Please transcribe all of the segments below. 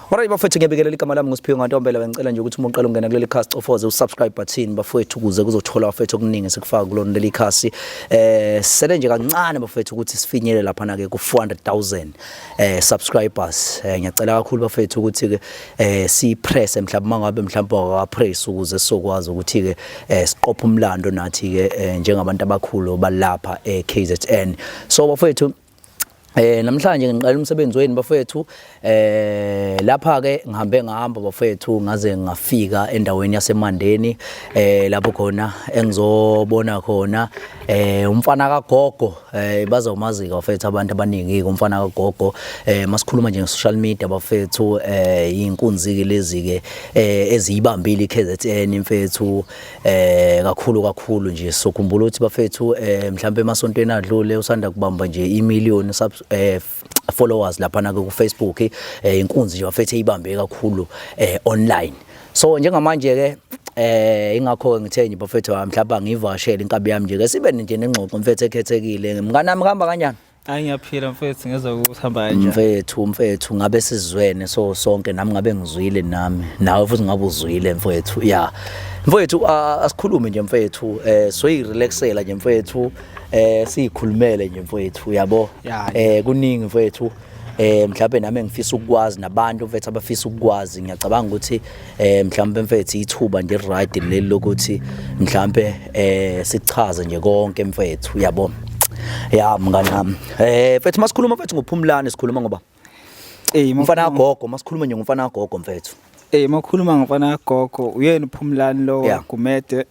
Alright bafethu ngiyabikelela igama lami nguSiphiwe Ngantombela bengicela nje ukuthi umuntu oqala ungena kuleli cast ofoze usubscribe button bafethu ukuze kuzothola bafethu okuningi sikufaka kulona leli cast sele nje kancane bafethu ukuthi sifinyele lapha na ke ku 400,000 subscribers ngiyacela kakhulu bafethu ukuthi ke si press mhlawumbe mangabe mhlawumbe wa press ukuze sizokwazi ukuthi ke siqophe umlando nathi ke njengabantu abakhulu balapha eKZN so bafethu namhlanje ngiqala umsebenzi wenu bafethu lapha ke ngihambe ngahamba bafethu ngaze ngafika endaweni yaseMandeni lapho khona engizobona khona umfana kaGogo bazawumazi bafethu abantu abaningi umfana kaGogo masikhuluma nje nge-social media bafethu inkunzi ke lezi ke eziyibambile iKZN imfethu kakhulu nje sokhumbula ukuthi bafethu mhlambe emasontweni adlule usanda kubamba nje imillion followers lapha na ku Facebook inkunzi nje bafethu eyibambe kakhulu online so njengamanje ke ingakho ngithe nje bafethu mhlawumbe ngivashela inkabi yami nje ke sibe nje nengxoxo mfethu ekhethekile mngani nami kuhamba kanjani hayi ngiyaphila mfethu ngeza ukuhamba kanjani mfethu ngabe sizwene so sonke nami ngabe ngizwile nami nawe futhi ngabe uzwile mfethu yeah mfethu asikhulume nje mfethu soyirelaxela nje mfethu sikhulumele nje mfethu yabo kuningi mfethu mhlawumbe nami ngifisa ukwazi nabantu mfethu abafisa ukwazi ngiyacabanga ukuthi mhlawumbe mfethu ithuba nje right leli lokuthi mhlawumbe sichaze nje konke mfethu yabo ya mngani nami mfethu masikhuluma mfethu ngoPhumlani sikhuluma ngoba mfana kaGogo masikhuluma nje ngomfana kaGogo mfethu makhuluma ngomfana kaGogo uyena uPhumlani lo wagumede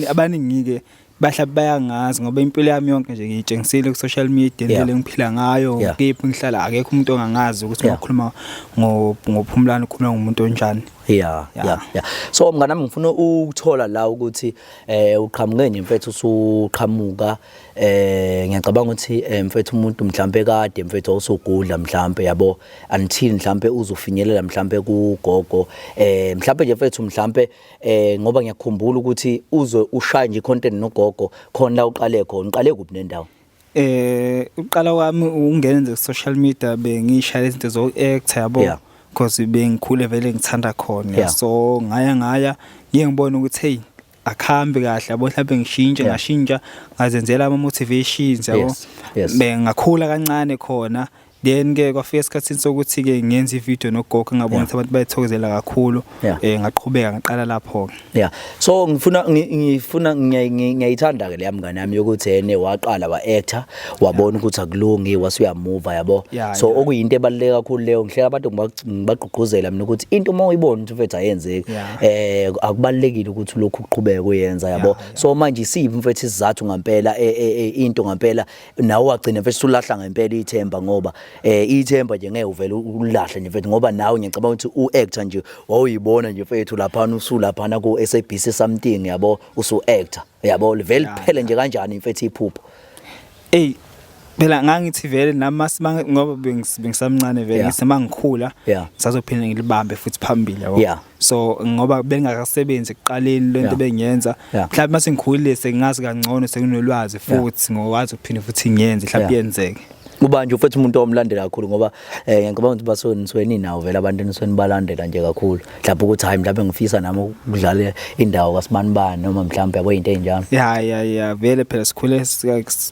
abaningi ke bahlaba bayangazi ngoba impilo yami yonke nje ngiyitshengisile ku social media indlela engiphila ngayo kephi ngihlala akekho umuntu ongangazi ukuthi ngakhuluma ngoPhumlani ukhuluma ngomuntu onjani yeah so mngani nami ngifuna ukuthola la ukuthi uqhamuke nje mfethu usuqhamuka ngiyacabanga ukuthi mfethu umuntu mhlambe kade mfethu awusugudla mhlambe yabo until mhlambe uzofinyelela mhlambe kuGogo mhlambe nje mfethu mhlambe ngoba ngiyakhumbula ukuthi uzwe ushaya nje content noGogo khona la uqale khona uqale kuphi nendawo uqala kwami ungena nje ku social media bengishaya izinto zo act yabo because bengikhule vele ngithanda khona so ngaya ngiyengibona ukuthi hey akhambe kahle yabo mhlawumbe ngashintsha ngazenzela ama motivations yabo bengakhula kancane khona then ke kwafika isikhathi sokuthi ke ngenza ivideo noGogo ngabona ukuthi abantu bayithokozela kakhulu ngaqhubeka ngaqala lapho so ngifuna ngiyayithanda ke leya mngane nami yokuthi ene waqala wa-actor wabona ukuthi akulungi wasuyamove yabo so okuyinto ebaluleke kakhulu leyo ngihlela abantu ngibagqugquzela mina ukuthi into uma uyibona ukuthi mfethu ayenzeki akubalekile ukuthi lokhu uqhubeke kuyenza yabo so manje siphi mfethu isizathu ngempela into ngempela nawe wagcina mfethu ulahla ngempela ithemba ngoba ithemba nje ngeke uvele ulahle nje mfethu ngoba nawe ngiyacabanga ukuthi uactor nje wawuyibona nje mfethu lapha usulapha na ku SABC something yabo usu-actor yabo vele phele nje kanjani mfethu iphupho phela ngangithi vele nami ngoba bengisamncane vele ngisemangikhula ngisazophinda ngilibambe futhi phambili yabo so ngoba bengakasebenzi ekuqaleni lento bengiyenza mhlawumbe mase ngikhulile sengazi kangcono sekunolwazi futhi ngokwazi ukuphinda futhi ngiyenze mhlawumbe yenzeke ubanje ufethu umuntu omlandela kakhulu ngoba ngiyacabanga ukuthi basonisweni nawo vele abantu enisweni balandela nje kakhulu mhlawumbe ukuthi hayi mhlawumbe ngifisa nami ukudlala indawo kaSibanibani noma mhlawumbe yabo into enjalo ya vele phela sikhule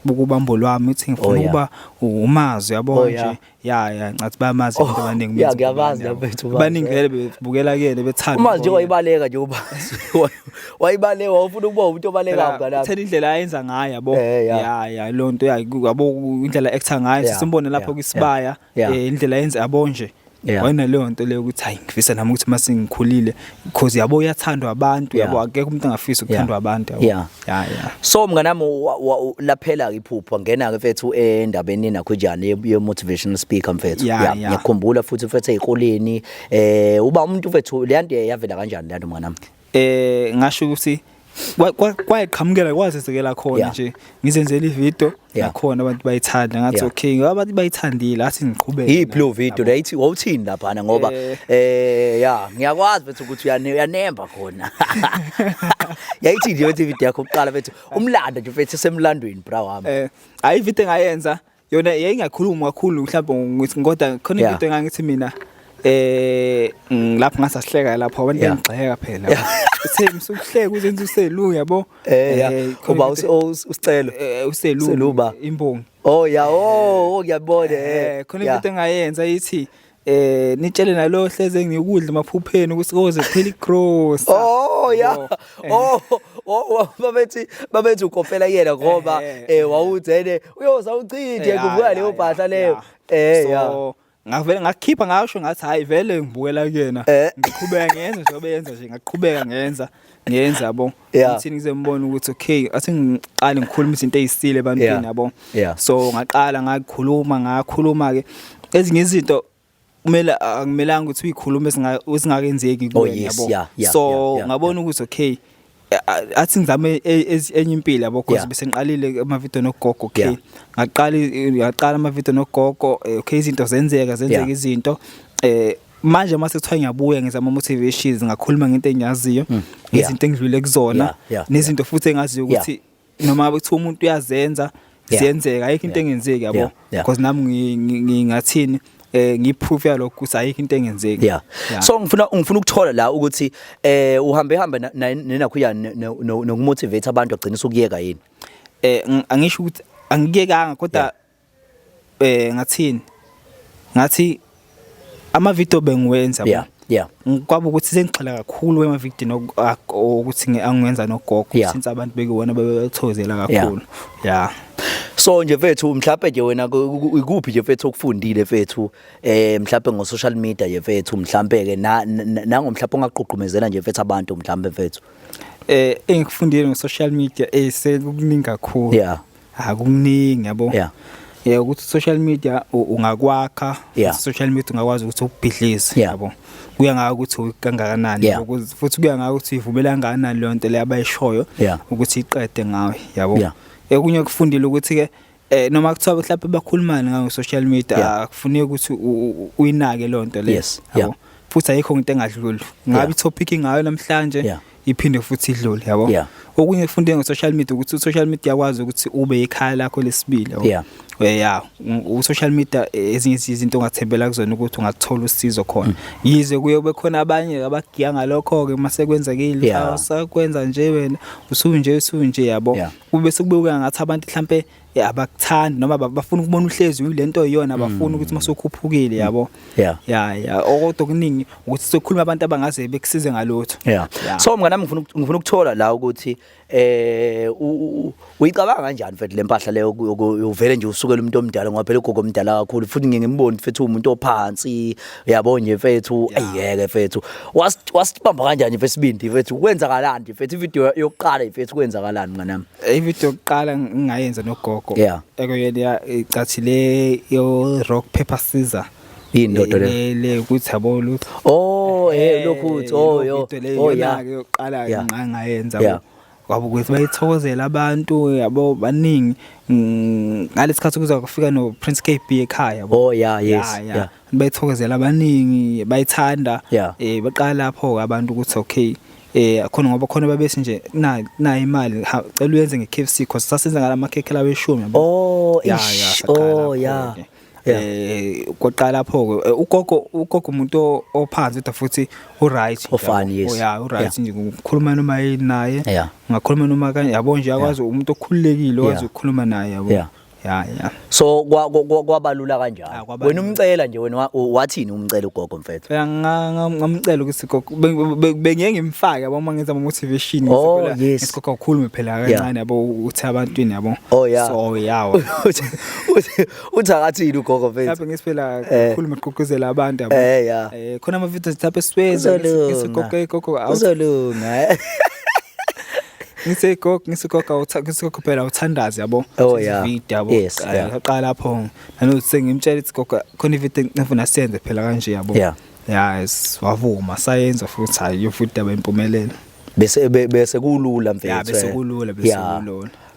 ukubambo lwami uthi ngifuna ukuba umazi yabo nje ngathi bayamazi abantu abaningi ngiyabazi lapho abaningi vele bebukela kuyena bethanda umazi nje wayibaleka nje uba wayibaleka ufuna ukuba umuntu obaleka ngala thela indlela ayenza ngayo yabo lonto yabo indlela actor ngayo simbone lapho kwisibaya indlela yenza yabo nje wena leyo nto leyo ukuthi hayi ngifisa nami ukuthi mase ngikhulile because yabo uyathandwa abantu yabo akekho umuntu angafisa ukuthandwa abantu yabo so mnganami laphela iphupho ngena ke mfethu endabeni nakho njani ye motivational speaker mfethu ngiyakhumbula futhi mfethu ezikoleni uba umuntu mfethu leyanto yavela kanjani leyanto mnganami ngasho ukuthi kwayiqhamukela kwazisekela khona nje ngizenzela ivideo yakhona abantu bayithanda ngathi okay abantu bayithandile athi ngiqhubeke iplo video layithi wawuthini lapha ngoba ngiyakwazi bethu ukuthi uyanemba khona yayithi nje video yakho oqala bethu umlando nje bethu semlandweni bra wami hayi video engayenza yona yayingakhuluma kakhulu mhlawumbe ngithi ngoda khona into engangithi mina lapho ngasihleka lapho abantu bengigxeka phela semsukuhleka uzenza uselungu yabo kuba usicelo useluba imbongi ngiyabona khona into engayenza yithi nitshele nalo hleze ngikudla emaphupheni ukuthi koze phela icross babethi ukopela yena ngoba wawuthene uyoza ucide kubuka leyo bhahla leyo so ngavele ngakhipha ngasho ngathi hayi vele ngibukela kuyena ngiqhubeka ngenza njengoba yenza nje ngaqhubeka ngenza yabo ngithini ngizembona ukuthi okay athi ngiqale ngikhuluma izinto ezisile ebantwini yabo so ngaqala ngakhuluma ke ezinye izinto akumelanga ukuthi uyikhulume esingakenzeki kuwena yabo so ngabona ukuthi okay athi ngizame enye impilo yabo because bese ngiqalile ama-video nogogo okay ngaqala ama-video nogogo okay izinto zenzeka izinto manje mase kuthiwa ngiyabuya ngizama motivations ngakhuluma ngento engiyaziyo izinto engidlule kuzona nezinto futhi engaziyo ukuthi noma kuthiwa umuntu uyazenza ziyenzeka ayikho into engenzeki yabo because nami ngingathini ngiproof yalokho ukuthi ayikho into engenzeki so ngifuna ukuthola la ukuthi hamba nenakho nokumotivate abantu agcinisa ukuyeka yini angisho ukuthi angiyekanga kodwa ngathi ama-video bengiwenza kwaba ukuthi sengixhala kakhulu ema-video ukuthi angiwenza nogogo since abantu bekuwona bebethozela kakhulu so nje mfethu mhlawumbe nje wena ikuphi nje mfethu okufundile mfethu mhlawumbe ngo social media nje mfethu mhlawumbe ke nango mhlawumbe ongaqhuqhumezela nje mfethu abantu mhlawumbe mfethu engikufundile ngo social media sekukuningi kakhulu akukuningi yabo ukuthi social media ungakwakha social media ungakwazi ukuthi ukubhidlize yabo kuya ngaka ukuthi ukangakanani futhi kuya ngaka ukuthi ivumela kangakanani leyo nto le abayishoyo ukuthi iqede ngawe yabo ekunye kufundile ukuthi ke noma kuthiwa mhlawumbe bakhulumana ngayo social media akufuneki ukuthi uyinake leyo nto le yabo futhi ayikho into engadluli ngabe itopic ngayo namhlanje iphinde futhi idlule yabo okunye kufundile ngo social media ukuthi social media yakwazi ukuthi ube ikhaya lakho lesibili yabo social media ezinye izinto ongathembela kuzona ukuthi ungathola usizo khona yize kuyobe khona abanye abagiya ngalokho ke mase kwenzekile awusakwenza nje wena usunje yabo kube sekubuka ngathi abantu mhlambe abakuthandi noma bafuna ukubona uhlezi lento iyona abafuna ukuthi masokhuphukile yabo okodwa kuningi ukuthi sokhuluma abantu abangaze bekusize ngalotho so mnganami ngifuna ukuthola la ukuthi uyicabanga kanjani mfethu lempahla leyo uvele nje usukela umuntu omdala ngoba phela ugogo omdala kakhulu futhi ngiyemboni mfethu umuntu ophansi uyabona nje mfethu ayeke mfethu wasibamba kanjani mfethu mfethu kwenzakalani mfethu ivideo yokuqala mfethu kwenzakalani mnganami ivideo yokuqala ngingayenza nogogo ekuyena icathile yo rock paper scissors indodo le ukuthi yabo lutho lokhuthi yoqala ngayenza kwabo ukuthi bayithokozela abantu yabo baningi ngalesikhathi kuza kufika no Prince KB ekhaya yabo bayithokozela abaningi bayithanda baqala lapho abantu ukuthi okay khona ngoba khona babesi nje na imali cela uyenze ngeKFC because sasenza ngalamakeke lawe 10 yabo koqala lapho ugogo umuntu ophansi kodwa futhi uright uright nje ukukhuluma noma naye ngakhuluma noma kanye yabo nje akwazi umuntu okhululekile wazi ukukhuluma naye yabo so kwabalula kanjani wena umcela nje wena wathini umcela ugogo mfethu ngamcela ukuthi gogo bengeke ngimfake yabo uma ngenza ama motivation ngisikho kakhulu phela kancane yabo uthi abantwini yabo so uthi akathini ugogo mfethu lapho ngisiphela kakhulu maqhuquzela abantu yabo khona ama videos lapho siweza ngisigogo uzolunga ngisikho phela uthandazi yabo video yabo yaqala lapho nanokuthi sengimtshela ukuthi gogo khona ivideo ngifuna siyenze phela kanje yabo wavuma sayenza futhi hayi futhi abayimpumelelo bese kulula mfethu bese kulula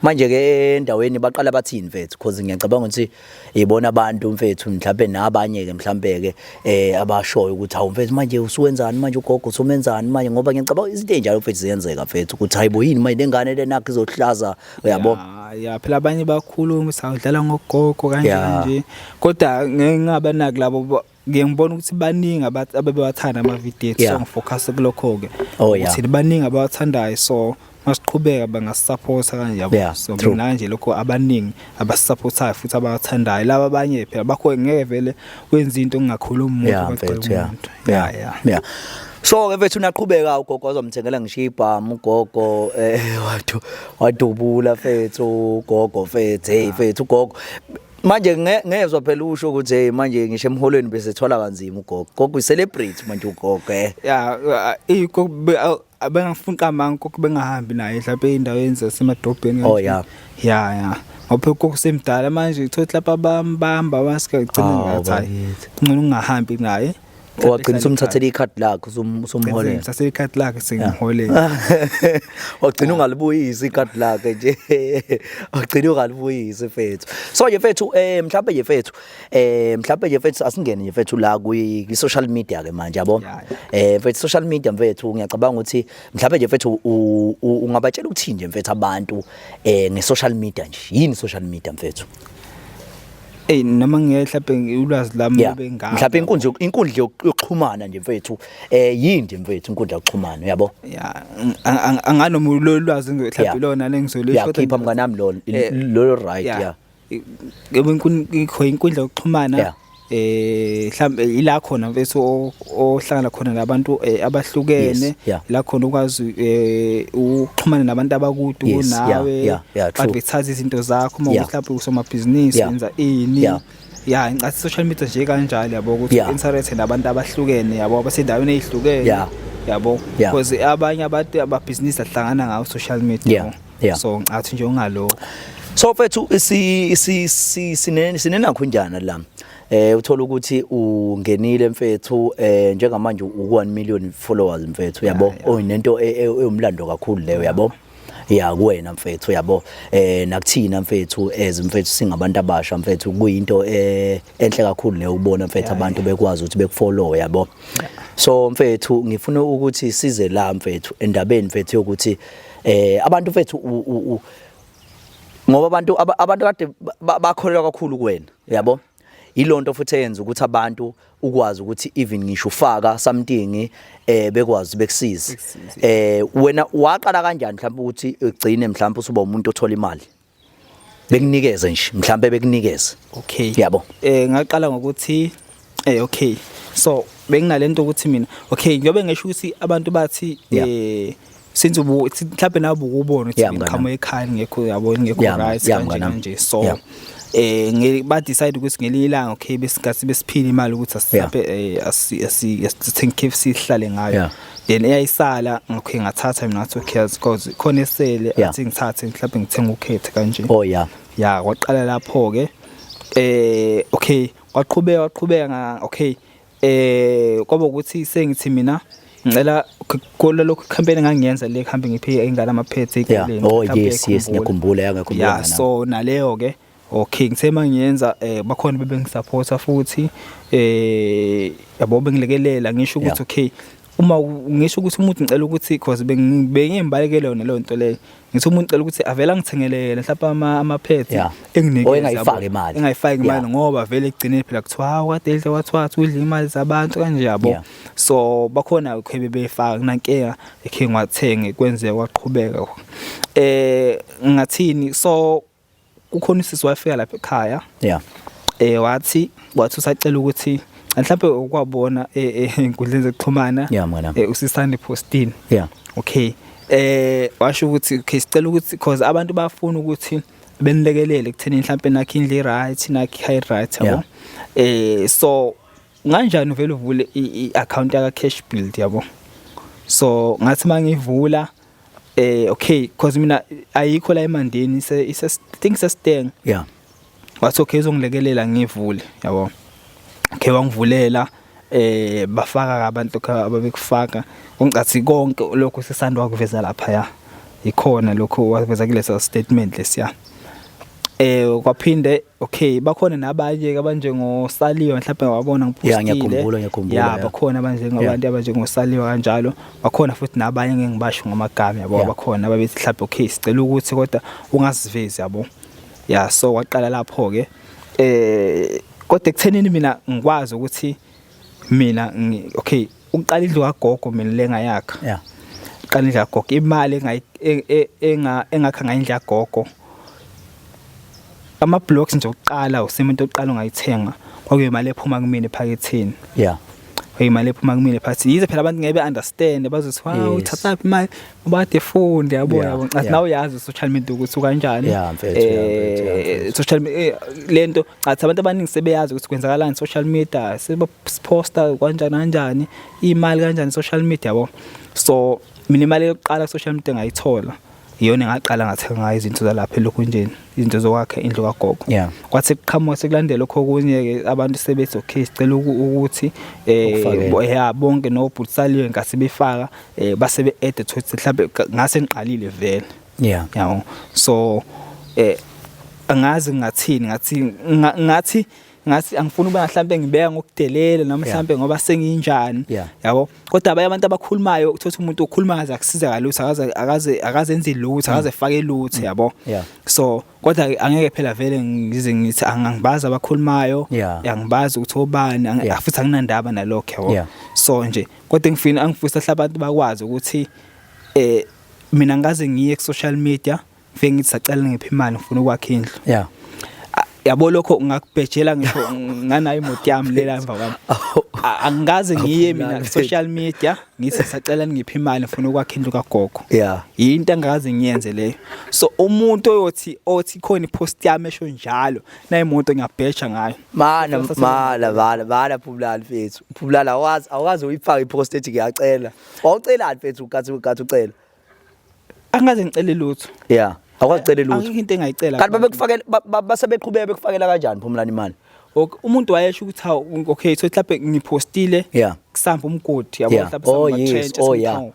manje ke endaweni baqala bathini mfethu because ngiyacabanga ukuthi ibona abantu mfethu mhlawumbe nabanye ke mhlawumbe ke abashoyo ukuthi hawu mfethu manje usuwenzani manje ugogo usumenzani manje ngoba ngiyacabanga izinto enjalo mfethu ziyenzeka mfethu ukuthi hayibo yini manje lengane lenakho izohlaza uyabo ya phela abanye bakhuluma sawudlala ngogogo kanje kodwa ngingaba naki labo ngiyangibona ukuthi baningi ababewathanda ama video so ngifocus kulokho ke ukuthi baningi abawathandayo so masiqhubeka bangasupporta kanje yabo so mina nje lokho abaningi abasupportayo futhi abathandayo laba abanye phela bakho ngeke vele wenza into engakhuluma umuntu ya so ke mfethu unaqhubeka ugogo azomthengela ngisho ibhamu ugogo wadubula mfethu ugogo mfethu hey mfethu ugogo manje ngezwe phela usho ukuthi hey manje ngisho emholweni bese thola kanzima ugogo gogo ucelebrate manje ugogo ya igogo abengafuna kamanga kokho bengahambi naye mhlawumbe endaweni zasemadrobheni ya ngoba kokho semdala manje uthola lapha bambamba wasike gcina ngathi ngcono ungahambi naye wagcina umthathela ikhadi lakhe usumholela umthathela ikhadi lakhe sengihole wagcina ungalibuyisa ikhadi lakhe nje wagcina ungalibuyisa mfethu so nje mfethu mhlawumbe nje mfethu asingene nje mfethu la ku social media ke manje yabo mfethu social media mfethu ngiyacabanga ukuthi mhlawumbe nje mfethu ungabatshela ukuthini nje mfethu abantu nge social media nje yini social media mfethu noma ngiyehla ulwazi lami bengaka mhlawumbe inkundla yokuxhumana nje mfethu yini mfethu inkundla yokuxhumana uyabo anganoma ulwazi mhlawumbe lona lengizolisho kodwa khipha mnganami lo right inkundla yokuxhumana mhlambe ila khona mfethu ohlangana khona nabantu abahlukene la khona ukwazi ukuxhumana nabantu abakude kunawe advertise izinto zakho uma mhlawumbe usomabhizinisi yenza ini ngathi social media nje kanjalo yabo ukuthi interact nabantu abahlukene yabo abasendaweni ezihlukene yabo because abanye abantu ababhizinisi ahlangana ngawo social media so ngathi nje ungalokho so mfethu sinena khunjana la uthola ukuthi ungenile mfethu njengamanje u1 million followers mfethu yabo oyinento eyumlando kakhulu leyo yabo kuwena mfethu yabo nakuthina mfethu mfethu singabantu abasha mfethu kuyinto enhle kakhulu leyo ubona mfethu abantu bekwazi ukuthi bekufollow yabo so mfethu ngifuna ukuthi size la mfethu endabeni mfethu yokuthi abantu mfethu ngoba abantu kade bakholelwa kakhulu kuwena yabo ilonto futhi eyenza ukuthi abantu ukwazi ukuthi even ngisho ufaka something bekwazi bekusiza wena waqala kanjani mhlawumbe ukuthi ugcine mhlawumbe usuba umuntu othola imali bekunikeze nje mhlawumbe bekunikeze yabo ngaqala ngokuthi okay so benginalento ukuthi mina okay njobe ngisho ukuthi abantu bathi since mhlawumbe nabo ukubona ukuthi ngiqhamuka ekhaya ngekho yabo ngekho right kanje so ba decide ukuthi ngelinye ilanga okay besikhathi besiphila imali ukuthi asithenga KFC sihlale ngayo then eyayisala okay ngathatha mina ngathi okay because khona esele athi ngithathe mhlawumbe ngithenga ukhethe kanje kwaqala lapho ke okay waqhubeka okay kwaba ukuthi sengithi mina ngicela kolo lokho campaign engangiyenza le campaign ngiphe ingane amaphethe ekoleni yes ngiyakhumbula yakho so naleyo ke okay ngithema ngiyenza bakhona bebengisupporta futhi yabo bengilekelela ngisho ukuthi okay uma ngisho ukuthi umuntu ngicela ukuthi because bengiyimbalekele yona leyo nto leyo ngithi umuntu ngicela ukuthi avela ngithengelele mhlawumbe amaphethe engayifaki imali ngoba vele egcineni phela kuthiwa kade wathiwa udla imali zabantu kanje yabo so bakhona okay befaka kunankinga ekhe ngiwathenge kwenzeka kwaqhubeka ngathini so kukhona isizwe wafika lapha ekhaya wathi usacela ukuthi mhlawumbe ukwabona enkundleni zokuxhumana usisande postini okay washo ukuthi okay sicela ukuthi because abantu bafuna ukuthi benilekelele ekutheni mhlawumbe nakho indle right nakho high right yabo so kanjani vele uvule i-account ya cash build yabo so ngathi mangivula okay because mina ayikho la emandeni things sesteng wathi okay uzongilekelela ngivule yabo okay wangivulela bafaka abantu ababekufaka ngicathi konke lokho sisandwa kuveza lapha ikhona lokho waveza kulesa statement lesiya. Kwaphinde okay bakhona nabanye abanjengosaliwa mhlawumbe wabona ngipostile ya bakhona abanjengabantu abanjengosaliwa kanjalo bakhona futhi nabanye ngeke ngibasho ngamagama yabo bakhona ababethi mhlawumbe okay sicela ukuthi kodwa ungasivezi yabo ya so waqala lapho ke kodwa ekuthenini mina ngikwazi ukuthi mina okay uqala indlu kagogo mina lenga yakhe uqala indlu kagogo imali engakha ngayindlu kagogo ama blocks nje uqala usemuntu oqala ongayithenga kwakuyimali ephuma kumina ephaketheni kwakuyimali ephuma kumina ephakathi yize phela abantu ngeke understand bazothi wow uthatha imali ubade funde yabo ngathi nawe uyazi social media ukuthi kanjani social media lento ngathi abantu abaningi sebeyazi ukuthi kwenzakalani social media sebaposta kanjani imali kanjani social media yabo so mina imali yokuqala social media ngayithola iyona ngaqala ngathenga ngayo izinto zalapha elokhunjeni izinto zokwakha indlu kagogo kwathi kuqhamuka sekulandela lokho okunye ke abantu sebethi okay sicela ukuthi bonke nobhutsaliwe ngase befaka base be edit ukuthi mhlawumbe ngase ngiqalile vele yabo so angazi ngathi angifuni ukuba mhlawumbe ngibeka ngokudelela noma mhlawumbe ngoba sengiyinjani yabo kodwa abaye abantu abakhulumayo ukuthatha umuntu okhuluma ngaze akusiza kalutho akaze enze lutho akaze fake lutho yabo so kodwa angeke phela vele ngithi angibazi abakhulumayo yangibazi ukuthi obani futhi anginandaba nalokho yabo so nje kodwa angifisa abantu bakwazi ukuthi mina ngaze ngiye ku social media ngifike ngithi sacela ngiphi imali ngifuna ukwakha indlu yabo lokho ngakubhejela ngisho nganayo imoto yami lela emva kwami angaze ngiye mina ku social media ngithi sacela ngiphi imali ngifuna ukwakha indlu kagogo into engakaze ngiyenze leyo so umuntu othi khona ipost yami esho njalo na imoto ngiyabheja ngayo bala Phumlani mfethu Phumlani awazi uyifaka ipost ethi ngiyacela wawucelani mfethu ukathi ucela angaze ngicele lutho awacela lutho akukho into engayicela kanti babekufakela basebeqhubeka bekufakela kanjani Phumlani imali umuntu wayesho ukuthi okay so mhlawumbe ngipostile kusamba umgodi yabo mhlawumbe ngicela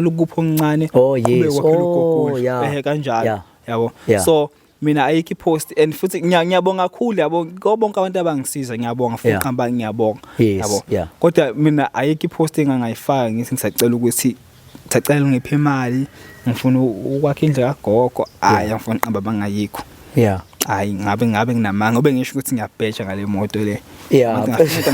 ukupha oncane kube wakhela kanjalo yabo so mina ayikho ipost and futhi ngiyabonga kakhulu yabo bonke abantu abangisiza ngiyabonga futhi qhamba ngiyabonga yabo kodwa mina ayikho ipost engangayifaka ngithi ngisacela ukuthi sacela ngiphe imali ngifuna ukwakha indlu kagogo ngifuna qamba bangayikho hayi ngabe nginamanga obe ngisho ukuthi ngiyabheja ngale moto le ngifike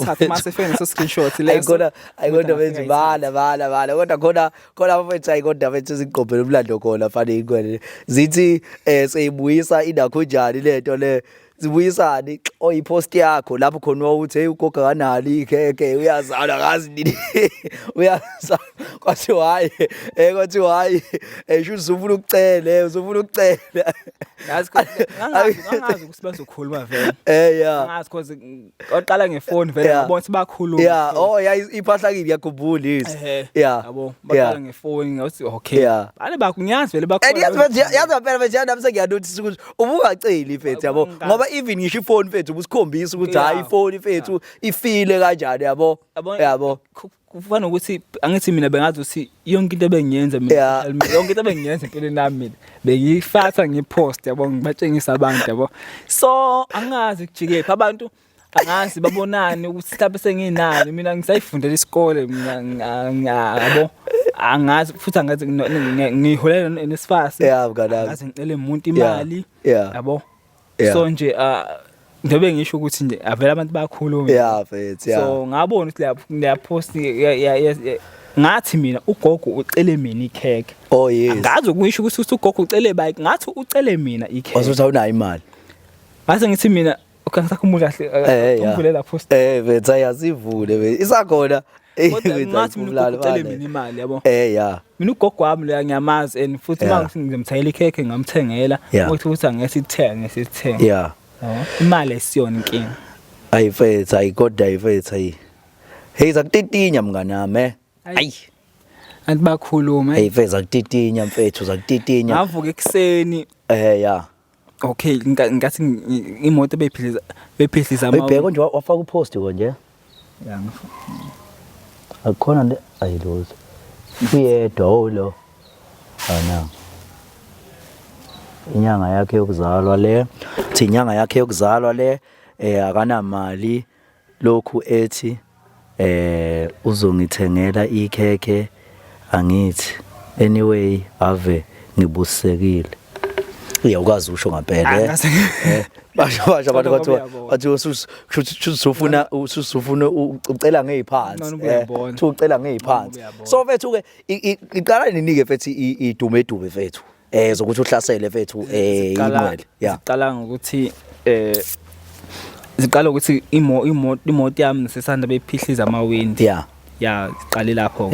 thatha mase fene so screenshot leso ayikho benzi bala kodwa khona abafethu ayikho bethu siqophela umlando khona fanele ikwele zithi seyibuyisa indakho njani lento le zibuyisani oyipost yakho lapho khona uthi hey ugoga kanali ikheke uyazala ngazi nini uyazala kwathi hayi sho uzofuna ukucela ngazi ukuthi bazokhuluma vele ngazi cause oqala ngefoni vele ngabona ukuthi bakhuluma iphahlakile yakhumbula izi yabo baqala ngefoni ngathi okay bale bakunyazi vele bakhona yazi phela manje nami sengiyanotice ukuthi ubungaceli mfethu yabo ngoba even ngisho ifoni mfethu ubusikhombisa ukuthi hayi ifoni mfethu ifile kanjani yabo kufana ukuthi angithi mina bengazi ukuthi yonke into ebengiyenza mina yonke into ebengiyenza empilweni nami mina bengiyifatha ngipost yabo ngibatshengisa abantu yabo so angazi kujike abantu angazi babonani ukuthi mhlawumbe senginani mina ngisayifundela isikole mina yabo angazi futhi angazi ngiholela nesifasi angazi ngicela umuntu imali yabo so nje ndobe ngisho ukuthi nje avela abantu bakhuluma mfethu so ngabona ukuthi leya post ngathi mina ugogo ucele mina ikheke angazi ukuyisho ukuthi ugogo ucele bike ngathi ucele mina ikheke wazothi awunayo imali base ngithi mina ukangisakhumbula kahle umvulela post mfethu ayasivule isakhona ngathi mina ucele mina imali yabo mina ugogo wami lo ngiyamazi and futhi manje ngizomthayela ikheke ngamthengela ukuthi angesithenge imali esiyona inkinga ayifethu ayikodwa ayifethu hey zakutitinya mngani nami ayi anti bakhuluma ayifethu zakutitinya mfethu zakutitinya ngavuka ekseni okay ngathi imoto bephilisa bebheka nje wafaka upost konje akukhona nje ayilozo uyedolo ana inyanga yakhe yokuzalwa le thi inyanga yakhe yokuzalwa le akanamali lokhu ethi uzongithengela ikhekhe angithi anyway ave ngibusekile uyakwazi usho ngaphela basho abantu bathi usufuna ucela ngeziphansi uthi ucela ngeziphansi so mfethu ke iqala ninike mfethu idume mfethu zokuthi uhlasele mfethu inqwele iqala ngokuthi ziqala ukuthi imoto yami nesesanda bephihliza amawindi iqale lapho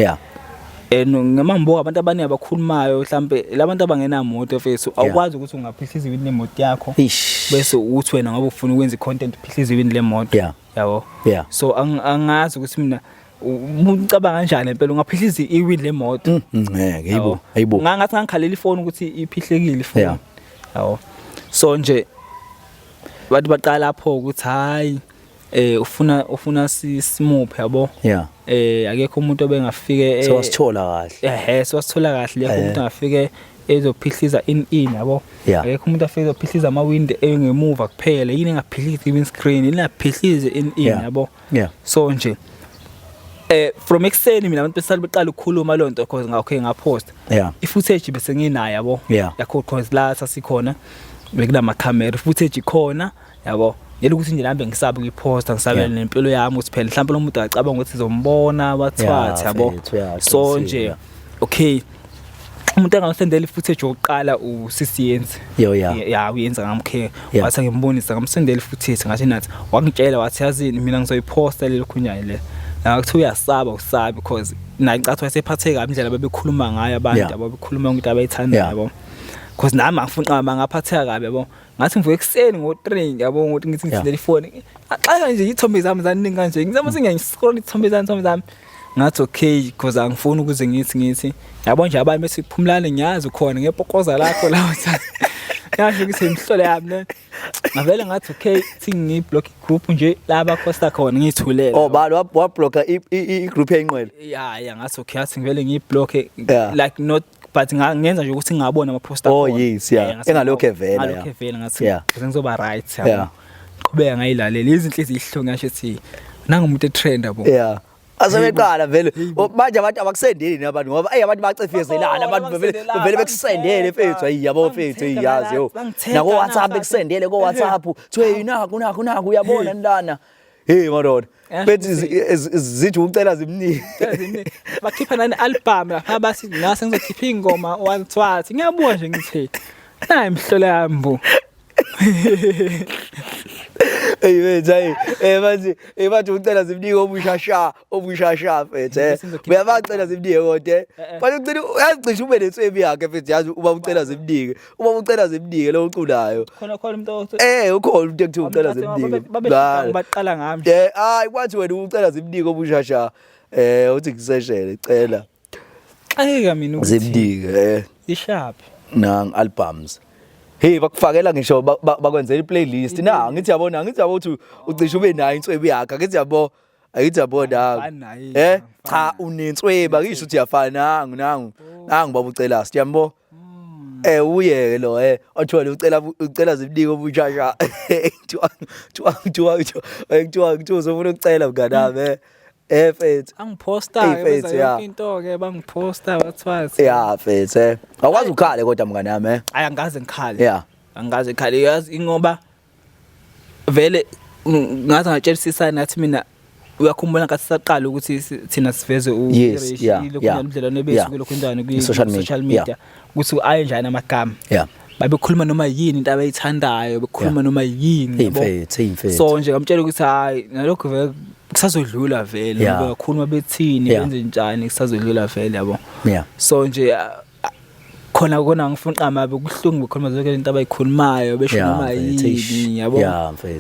ngemambo abantu abaningi abakhulumayo mhlambe labantu abangenamoto mfethu awukwazi ukuthi ungaphihliza iwindi lemoto yakho bese uthi wena ngoba ufuna ukwenza icontent uphihliza iwindi lemoto yabo so angazi ukuthi mina ucabanga kanjani impela ungaphihliza iwindi lemoto hayibo ngathi ngikhalela ifoni ukuthi iphihlekile ifoni yabo so nje bathi baqala lapho ukuthi hayi ufuna simuphe yabo akekho umuntu obengafike sewasithola kahle sewasithola kahle yakho umuntu angafike ezophihliza in yabo akekho umuntu afike ezophihliza amawindi engemuva kuphela yini engaphihliza i-windscreen inaphihlize in yabo so nje from ekseni mina abantu besale beqala ukukhuluma lonto because ngakho ngapost i-footage bese nginayo yabo yakho because la sasikhona bekunama camera footage ikhona yabo yelo ukuthi nje lambe ngisaba ukuyiposta ngisabela nempilo yami ukuthi phela mhlawumbe lo muntu acabanga ukuthi izombona bathwathi yabo so nje okay umuntu angasendela ifootage yokuqala uSisiyenzi uyenza ngamkhe wathi ngimbonisa ngamsendela ifootage ngathi nathi wangitshela wathi yazini mina ngizoyiposta lelo khunyane le ngathi uyasaba usabi because nayi ngicathu wasephathe kabi indlela bebekhuluma ngayo abantu ababekhuluma ukuthi abayithanda yabo because nami angifuna ngaphatheka kabi yabo ngathi ngivuke ekseni ngo3 yabo ukuthi ngithi ngithindele ifoni xa nje ithombe zami zaningi kanje ngizama sengiyiscroll ithombe zami ngathi okay because angifuni ukuze ngithi yabo nje abanye bese kuphumlane ngiyazi ukhona ngepokoza lakho lawo ngasho ukuthi imhlolo yami le ngavela ngathi okay thi ngiblock igroup nje laba khosta khona ngithulela balo wablocka igroup yenqwele ngathi okay athi ngivele ngiblock like not but ngenza nje ukuthi ngingabona ama poster khona engalokho evela ngathi ngizoba right qhubeka ngayilalela izinhliziyo ihlonga ngisho ethi nangumuntu etrend yabo asebeqala vele manje abantu abakusendeli abantu ngoba abantu bacefizelana abantu vele bekusendele mfethu yabo mfethu iyazi nako WhatsApp bekusendele ko WhatsApp thwe naku uyabona ndana hey madoda bethi zithi ucela zimnike bakhipha nani album lapha basi ngase ngizokhipha ingoma wathi ngiyabuka nje ngithi nayi imhlolo yami manje bathi ucela zimnike obushasha mfethu uyabacela zimnike kodwa bathi ucela uyacisha ube netswebi yakhe mfethu yazi uba ucela zimnike lo uculayo khona umuntu ukhona umuntu ekuthi ucela zimnike baqala ngami hayi kwathi wena ucela zimnike obushasha uthi ngiseshele cela ayeka mina ukuthi zimnike isharp nang albums hey bakufakela ngisho bakwenzela iplaylist ngithi yabona ukuthi ucisha ube nayo inswebu yakhe ngithi yabona cha unensweba ngisho ukuthi yafana nangu baba ucela siyambo uye lo othole ucela zimnike obushasha kuthiwa uzofuna ukucela mnganami mfethu angiposta ke yonke into ke bangiposta wathwathi mfethu akwazi ukhale kodwa mnganami angaze ngikhale angaze ngikhale yazi ingoba vele ngathi ngatshelisisa nathi mina uyakhumbula ngathi saqala ukuthi thina siveze indlela besu lokho indana ku social media ukuthi aye njani amagama babekhuluma noma yini into abayithandayo bekhuluma noma yini yabo so nje ngamtshela ukuthi hayi nalokho vele kusazodlula vele bakhuluma bethini benze njani kusazodlula vele yabo so nje khona ngifuna qama bekuhlungu bekhuluma zonke into abayikhulumayo besho noma yini yabo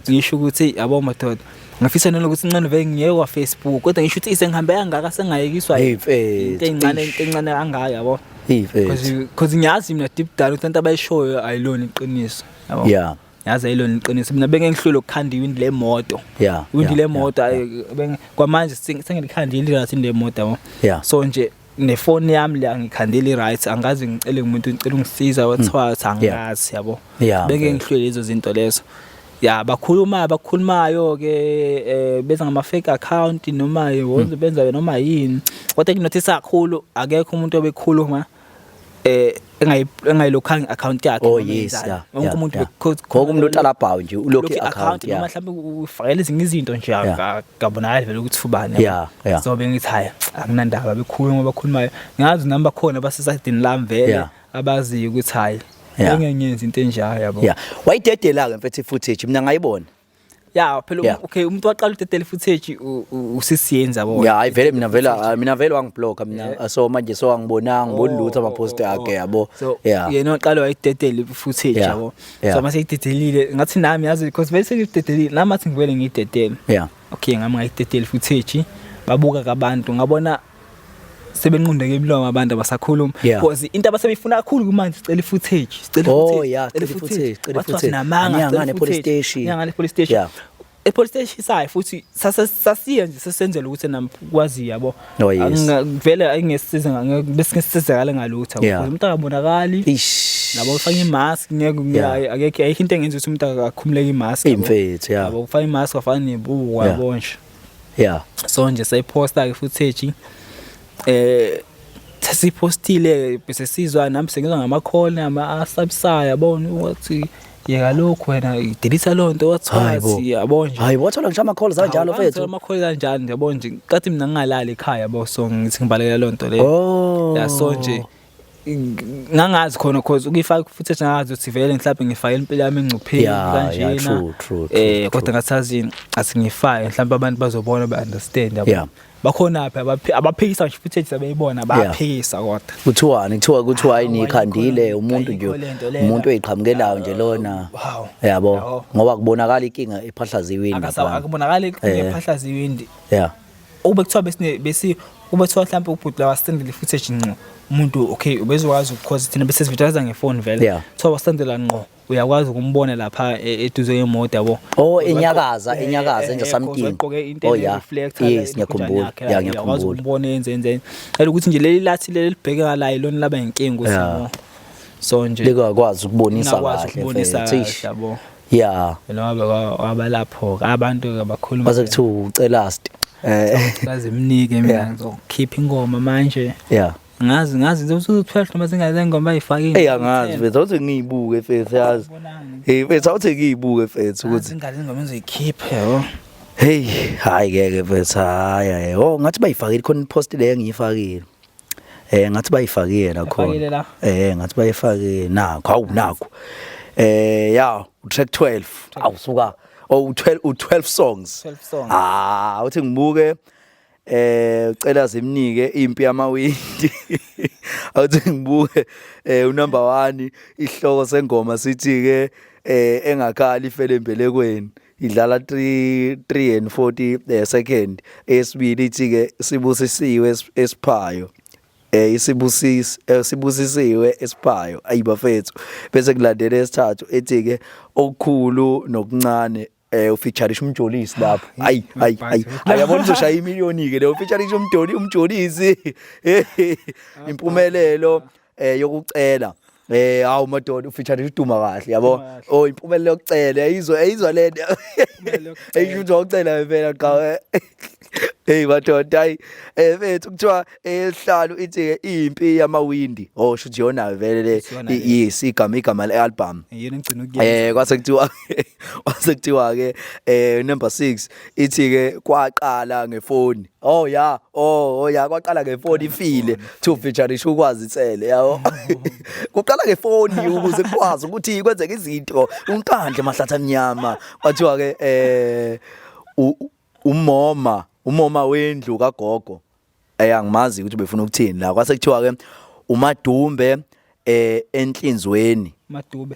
ngisho ukuthi yabo madoda ngafisa nokuthi incane vele ngiyeke kwa Facebook kodwa ngisho ukuthi isengihambe kangaka sengayekiswa into encane kangaka yabo because ngiyazi mina deep down ukuthi into abayishoyo ayilona iqiniso yabo yazi ayilona iqiniso mina benge ngihlule ukukhanda iwindi lemoto iwindi lemoto kwamanje sengikhandile ngathi lemoto yabo so nje nefoni yami la ngikhandile right angazi ngicela umuntu ngicela ungisiza wathiwa angazi yabo beke ngihlwele lezo zinto lezo bakhulumayo ke benza ngama fake account noma benza noma yini kodwa nginothisa kakhulu akekho umuntu obekhuluma engayilokhanga account yakhe wonke umuntu umuntu utalabhawu nje ulokhu account noma mhlawumbe ufakela ezinye izinto nje akabonakala vele ukuthi ubani so bengithi haya akunandaba bakhulumayo ngazi namba khona basesidini lami vele abazi ukuthi hayi engenyenza into enjalo yabo wayidedela ke mfethu footage mina ngayibona phela okay umuntu waqala udedela footage usisiyenza yabo hayi vele mina vele wangiblocka mina so manje so angibonanga ngibona lutho ama post yakhe yabo yena waqala wayidedela footage yabo so mase idedelile ngathi nami yazi because bese ngidedelile nami athi ngivele ngidedela okay ngami ngayidedela footage babuka kabantu ngabona sebenqundeke imlomo abantu abasakhuluma because into abasebefuna kakhulu kumanje sicela footage cela footage ngane police station police station sayi futhi sasiya nje sesenzela ukuthi namkwazi yabo vele ayingesiza bese ngisizakala ngalutho ukuthi umuntu akabonakali nabo ufaka imask akekho ayikho into engenza ukuthi umuntu akakhumuleke imask yabo ufaka imask afana nebuku yabo nje so nje sayiposta ke footage sasipostile bese sizwa nami sengizwa ngama call ama-subsaya yabona ukuthi yeka lokho wena idelisa lonto wathi yabona nje hayi wathola ngisho ama calls kanjalo mfethu ama calls kanjalo yabona nje kathi mina ngingalali ekhaya yabo so ngithi ngibalekela lonto leyo so nje ngangazi khona cause ukuyifaka futhi ngazi ukuthi vele mhlawumbe ngifake impilo yami engcupheni kanjena kodwa ngathazi asingifake mhlawumbe abantu bazobona ba understand yabo bakhona apha abaphikisa nje futhi sebeyibona baphikisa kodwa kuthiwa ayikhandile umuntu nje umuntu oyiqhamukelayo nje lona yabo ngoba kubonakala inkinga ephahlaziwini lapha akubonakala inkinga ephahlaziwini ube kuthiwa bese ube kuthiwa mhlawumbe ubhuti lawa sendele footage nqo umuntu okay ubezokwazi because thina bese sivitaliza ngefoni vele kuthiwa wasendela nqo uyakwazi ukumbona lapha eduze yemoto yabo enyakaza nje something yes ngiyakhumbula uyakwazi ukumbona yenze ukuthi nje leli lathi leli libhekeka la ilona laba inkinga usimo so nje likakwazi ukubonisa kahle yabo noma wabalapho abantu abakhuluma base kuthiwa ucela kaze mnike mina ngizokhipha ingoma manje ngazi usuphela noma zingaze ngoma ayifakile angazi mfethu awuthi ngiyibuke mfethu yazi mfethu awuthi ngiyibuke mfethu ukuthi ingaze ngoma enzoyikhipha yabo hayi ngeke mfethu hayi ngathi bayifakile khona ipost le engiyifakile ngathi bayifakile nakhona ngathi bayifakile nakho track 12 awusuka 12 songs uthi ngibuke ucela zimnike impi yamawindi awuthi ngibuke unumber 1 ihloko sengoma sithi ke engakhali ifele embelekweni idlala 3 and 40 second esibili ithi ke sibusisiwe esiphayo sibusisiwe esiphayo ayibafethu bese kulandela esithathu ethi ke okukhulu nokuncane ufeaturisha umjolisi lapho ayabona uzoshaya imiliyoni ke le ufeaturisha umjolisi impumelelo yokucela hawu madoda ufeaturisha uduma kahle yabo impumelelo yokucela ayizwa lento ayisho ukucela phela qha madoda mfethu kuthiwa ehlalo ithi impi yamawindi shuthi yona vele yes igama le-album yena ngicina kwasekuthiwa ke number 6 ithi ke kwaqala ngefoni kwaqala ngefoni ifile to featurisha ukwazi itsele yabo kuqala ngefoni ukuze kwazi ukuthi kwenzeke izinto unkandle mahlatha amnyama kwathiwa ke umoma wendlu kagogo angimazi ukuthi befuna ukuthini la kwasekuthiwa ke umadumbe enhlinzweni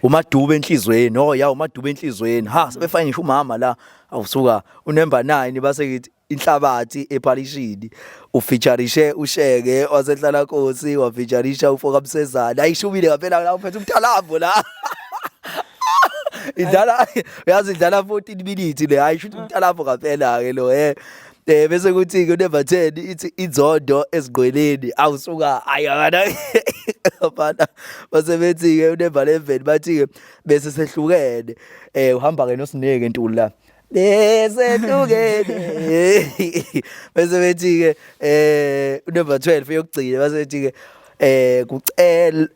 umadube enhlizweni umadube enhlizweni sebefana ngisho umama la awusuka unember 9 base ngithi inhlabathi ephalishini ufeaturishe usheke wasehlala Nkosi wafeaturisha ufoka Msezana ayishubile ngaphela la uphethe umthalambo la idlala 14 minutes le ayisho umthalambo ngaphela ke lo bese kuthi ke number 10 ithi izondo ezigqweleni awusuka ayana abana basebenzi ke number 11 bathi ke bese sehlukene uhamba ke noSineke Ntuli la besehlukene bese bethi ke number 12 yokugcina base bethi ke kucela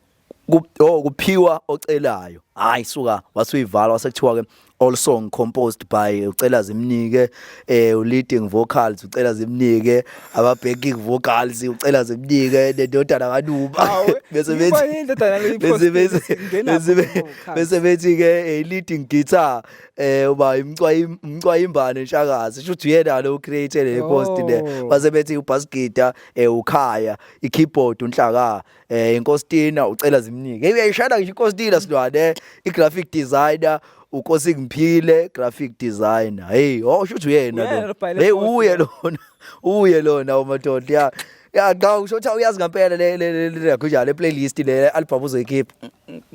kuphiwa ocelayo hayi suka wasuyivala wasekuthiwa ke all song composed by ucela zimnike leading vocals ucela zimnike aba backing vocals ucela zimnike nedodana kaNuba bese bethi ke leading guitar uba imcwayimbane Nshakazi shothi yena lo creator le post le base bethi ubass guitar ukhaya ikeyboard uNhlaka inkostina ucela zimnike uyayishada ngisho inkostina silwane igraphic designer ukosi ngiphile graphic designer hey shothi uyena lo hey uye lona umadoda ya cha ushothi uyazi ngempela le kunjalo le playlist le album uzoyikhipha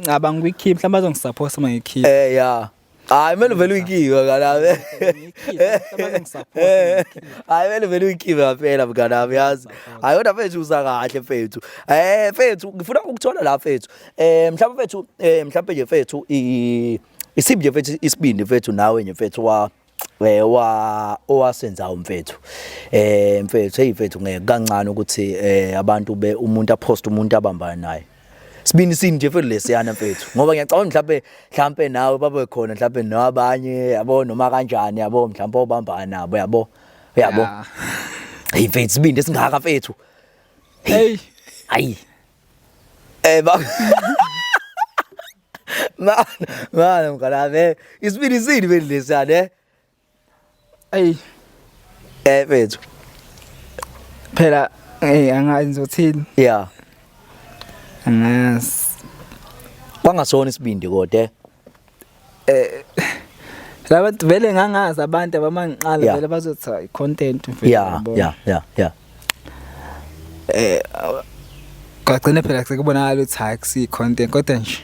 ngaba ngikukhipha mhlawumbe azongisupport uma ngikhipha ya hayi mele vele uyikhiphe ngalabe hayi vele uyikhiphe phela mnganami yazi hayi kodwa mfethu uza kahle mfethu mfethu ngifuna ukuthola la mfethu mhlawumbe mfethu mhlawumbe nje mfethu isibye mfethu isibindi mfethu nawe nje mfethu owasenzayo mfethu mfethu hey mfethu ngeke kancane ukuthi abantu umuntu apost umuntu abambana naye sibini sini nje mfethu lesiyana mfethu ngoba ngiyacabanga mhlawumbe nawe babe khona mhlawumbe nabanye yabo noma kanjani yabo mhlawumbe obambana nabo yabo hey mfethu sibindi esingaka mfethu hey hayi mana mkalabe isibini sini mfethu lesiyana hey mfethu phela angazi ngizothini yeah angazi kwangasona isibindi kodwa labantu vele ngangazi abantu abamangiqala vele bazothi i-content mfethu yeah kwagcina phela sekubonakala ukuthi hayi kusi content kodwa nje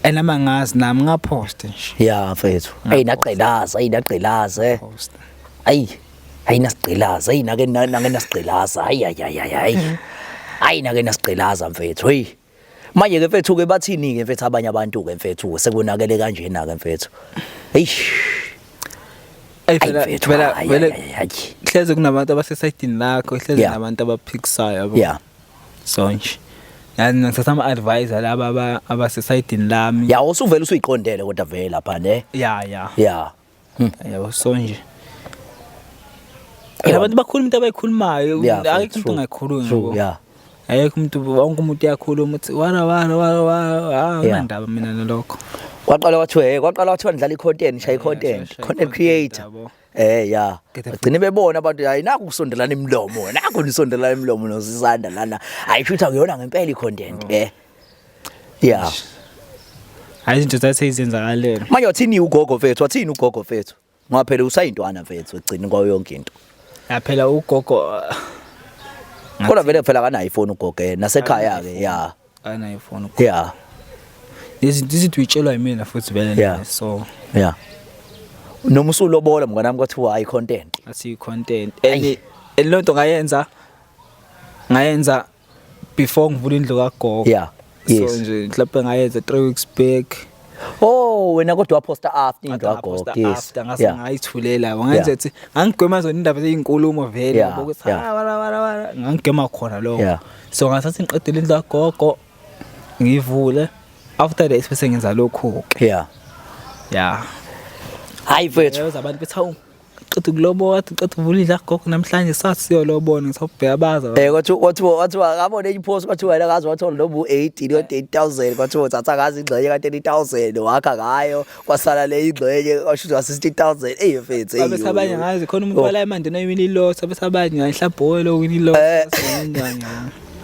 enamangazi nami ngapost nje yeah mfethu ayinaqelaza post ayinasiqelaza ayinake nasiqelaza ayinake nasiqelaza mfethu hey manje ke mfethu ke bathini ke mfethu abanye abantu ke mfethu sekubonakele kanjena ke mfethu phela hleze kunabantu abasesayidini lakho hleze nabantu abaphikisayo yabo yeah so nje yani ngisathatha ama-advisor laba abasesayidini lami ya usuvela usuyiqondele kodwa vele lapha ne ya yabo so nje abantu bakhuluma into abayikhulumayo akekho umuntu ongayikhulumi yeah ayekho umuntu wonke umuntu uyakhuluma uthi wara ngandaba mina nalokho kwaqala wathiwa ndlala i-content shaya i-content creator yeah agcine bebona abantu hayi naku kusondelana imlomo naku nisondelana imlomo nosizanda lana ayishutha kuyona ngempela i-content yeah hayi izinto zaseyizenzakalele manje wathini ugogo fethu ngoba phela usayintwana mfethu egcina kwayo yonke into yaphela ugogo kodwa vele phela kana iPhone ugogo nasekhaya ke yeah ana iPhone yeah izinto uyitshelwa yimina futhi vele so yeah noma usulobola mngana wami kwathiwa hayi content asi content lonto ngayenza before ngivula indlu kagogo yeah so nje mhlawumbe ngayenza 3 weeks back wena kodwa waposta after indlu kagogo yes ngase ngayithulela ngenze ukuthi ngangigwema zona indaba ezinkulumo vele ukuthi wala ngangigema khona lokho so ngasathi ngiqedile indlu kagogo ngivule after that bese ngenza lokho yeah hayi mfethu abantu bethi hawu qedwe kulobola qedwe ukuvulila gogo namhlanje sasiyo lobona ngizobheka baza wathiwa ngabona ipost kwathiwa wena kazi wathola lobu 80,000 kwathiwa uthatha kazi ingxenye ka30,000 wakha ngayo kwasala le ingxenye kwasho 60,000 mfethu bese abanye ngazi khona umuntu wala imandi noyini ilotha bese abanye ngahlabhoyo lo wini ilotha senjani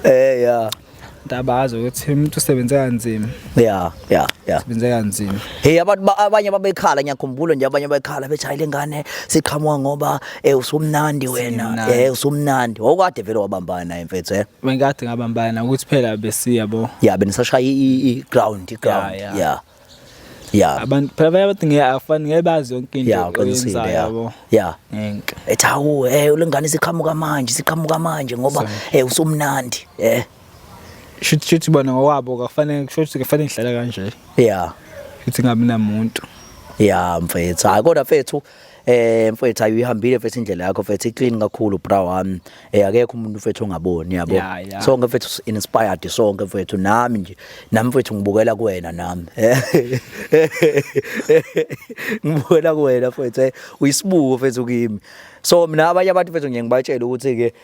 yeah ndabazo ukuthi umuntu usebenza kanzima yeah usebenza kanzima hey abantu abanye babekhala ngiyakhumbula nje abanye bekhala bethi hayi lengane siqhamuka ngoba usumnandi wena usumnandi okade vele wabambana naye mfethu bengade ngabambana ukuthi phela besiyabo benisashaya i-ground yeah Yeah. abantu phela abathi ngiyafana ngebazi yonke into Yeah, uqinisile yabo. yeah Ngenke. ethi awu ulengane siqhamuka manje ngoba usumnandi Shuthi bona ngokwabo kafanele kufanele ngihlala kanje. yeah Futhi ngabe namuntu. yeah mfethu hayi kodwa mfethu mfethu ayihambile mfethu indlela yakho mfethu iclean kakhulu bra wami akekho umuntu mfethu ongaboni yabo sonke mfethu inspired sonke mfethu nami mfethu ngibukela kuwena nami ngibukela kuwena mfethu uyisibuko mfethu kimi so mina abanye abantu mfethu ngiyengibatshela ukuthi ke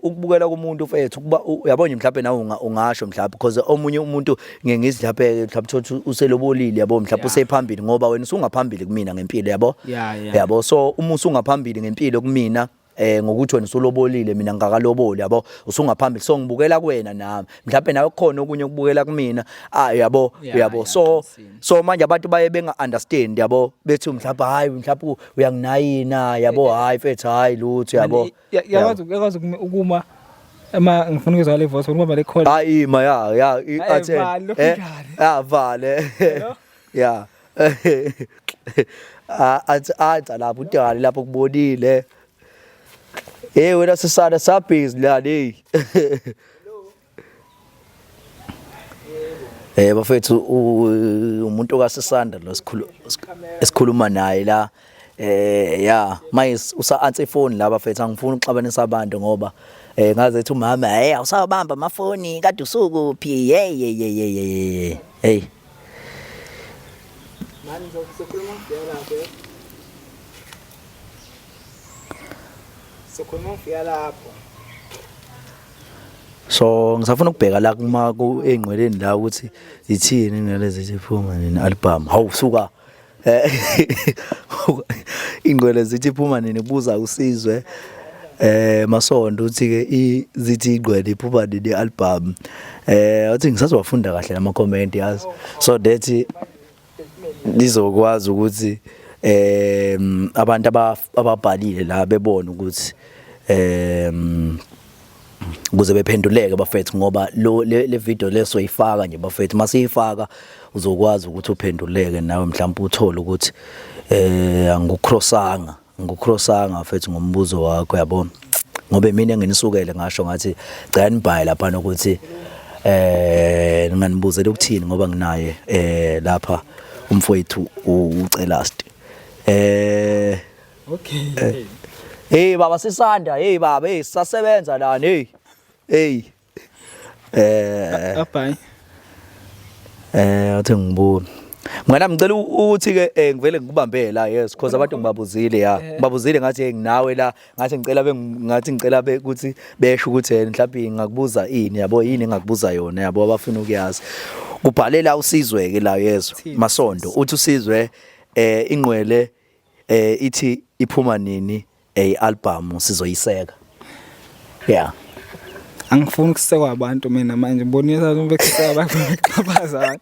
ukubukela kumuntu mfethu kuba uyabona mhlawumbe nawe ungasho mhlawumbe because omunye umuntu ngiyengizi mhlawumbe thothi uselobolile yabo mhlawumbe usephambili ngoba wena usungaphambili kumina ngempilo yabo yabo so uma usungaphambili ngempilo kumina ngokuthi wena usulobolile mina ngakaLoboli yabo usungaphambili so ngibukela kuwena nami mhlawumbe nawe khona okunye ukubukela kumina yabo so manje abantu baye benga understand yabo bethi mhlawumbe hayi mhlawumbe uyanginayina yabo hayi mfethu hayi lutho yabo yakwazi ukuma ema ngifuna ukuzwa le voice ngoba le call hayi ma ya athe vale yeah athi lapho udali lapho kubonile wena sisana sabhizi la hey bafethu umuntu kaSisanda lo esikhuluma naye la yeah mayis usa-answer phone la bafethu angifuni ukuxabanisa abantu ngoba ngaze ethi umama awusabamba amafoni kade usukuphi hey manje sokhuluma ngiyala sokhuluma lapho so ngisafuna ukubheka la kuma kuengqweleni la ukuthi ithini nalezi ziphuma nini album hawu suka ingqwele zithi iphuma nini buza usizwe Masondo uthi ke zithi ingqwele iphuma nini album uthi ngisazowafunda kahle nama comment yazi so that nizokwazi ukuthi abantu ababhalile la bebona ukuthi ukuze bephenduleke bafethu ngoba le video lesoyifaka nje bafethu masiyifaka uzokwazi ukuthi uphenduleke nawe mhlawumbe uthole ukuthi angikukrossanga mfethu ngombuzo wakho yabo ngoba mina enginisukele ngasho ngathi cha nibhaye lapha nokuthi nginganibuzela ukuthini ngoba nginaye lapha umfowethu uCelast okay hey baba Sisanda hey baba sisasebenza lana hey abhayi athi ngibuka mngana ngicela ukuthi ke ngivele ngikubambe la yes because abantu ngibabuzile ngibabuzile ngathi nginawe la ngathi ngicela ukuthi besho ukuthi mhlawumbe ngakubuza ini yabo yini ngakubuza yona yabo abafuna ukuyazi kubhalela usizwe ke la yeso Masondo uthi usizwe ingqwele ithi iphuma nini album sizoyiseka yeah angifuni ukusekwa abantu mina manje ngibonisa ukuthi bekuseka abantu beqhabaza